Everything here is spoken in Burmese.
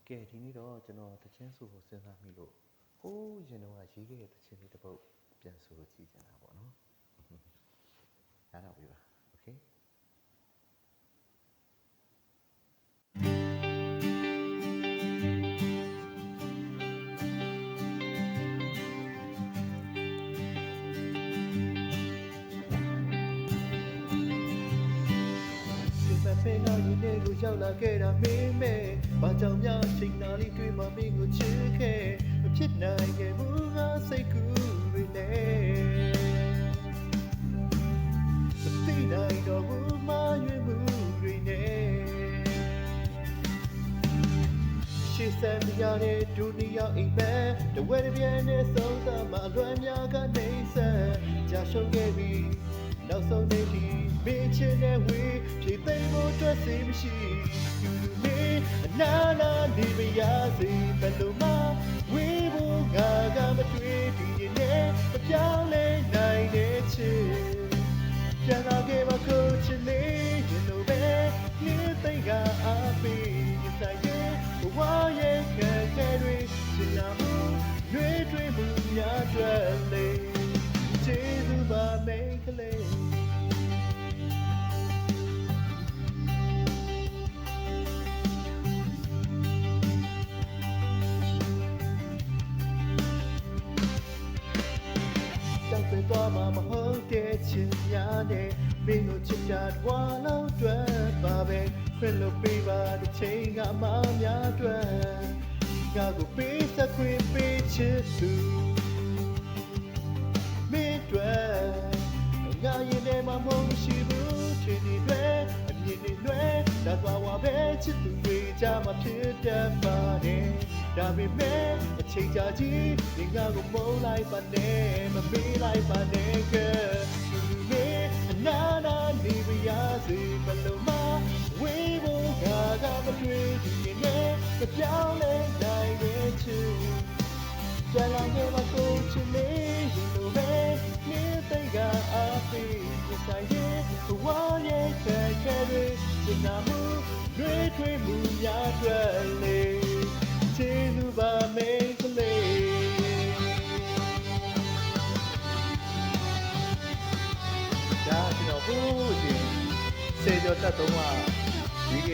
ကဲဒီနေ့တော့ကျွန်တော်တချင်းဆိုကိုစဉ်းစားမိလို့ဟိုးရင်တော့ရေးခဲ့တဲ့တချင်းလေးတစ်ပုဒ်ပြန်ဆိုကြည့်ကြတာပေါ့နော်နားတော့ပြီပါโอเคဖေးနာရင်ကိုရောက်လာခဲ့တာမင်းမဲဘာကြောင့်များချိန်နာလေးတွေ့မှမင်းကိုချစ်ခဲ့မဖြစ်နိုင်ခဲ့ဘူးငါစိတ်ကူးတွေနဲ့မသိနိုင်တော့ဘူးမရွေးမှုတွေနဲ့ရှေ့ဆက်မရတဲ့ဒုနီယာအိမ်မက်တဝဲတပြဲနဲ့ဆုံးသမှာအလွမ်းများကနေဆက်ကြာရှုံးခဲ့ပြီနောက်ဆုံးနေ့ဒီမင်းချင်တဲ့ဝေးဖြည့်သိမ်းဖို့အတွက်စိတ်မရှိသူလူမင်းအနာနာနေမရစေဘယ်လိုမှဝေးဖို့ငါကမတွေ့ဒီနေ့မပြောင်းလဲနိုင်တဲ့ချစ်ပြန်လာခဲ့ပါကိုချစ်လေးရင်လိုပဲဒီသိမ်းကအားပေးရင်ဆိုင်ရဲ့ဘဝရဲ့ခံခဲ့တွေချင်လာမှုတွေ့မှုများတွေ့လေကျေးဇူးပါမိတ်ကလေးသွားမှာမဟုတ်တဲ့ချစ်များနဲ့မင်းကိုချစ်တာတွားလုံးတွေ့ပါပဲခွင့်လို့ပေးပါဒီချိန်ကမှများတွေ့ငါကိုပေးစခွင့်ပေးချစ်သူမင်းတွေ့ငါရင်ထဲမှာမဟုတ်ရှိဘူးချစ်နေတွေ့အမြင်တွေလွဲဒါသွားဝါပဲချစ်သူတွေကြမှာဖြစ်တတ်ပါတယ်ဒါပေမဲ့အချိန်ကြာကြီးဒီငါကိုမုန်းလိုက်ပါနဲ့မပေးလိုက်ပါနဲ့ကသူနေအနာနာနေပါရစေဘယ်လိုမှဝေးဖို့ငါကမတွေ့ဒီနေ့မပြောင်းလဲနိုင်တဲ့ချစ်ပြန်လာခဲ့ပါကိုချစ်လေးရင်လိုပဲနေသိကအားပေးရဆိုင်ရဲ့ဘဝရဲ့ခဲခဲတွေချင်နာမှုတွေ့မှုများတွေ့လေကျေးဇူးပါမိတ်ကလေးဒါကျွန်တော်ဟိုးရှင်စေကျော်တက်သုံးကဒီက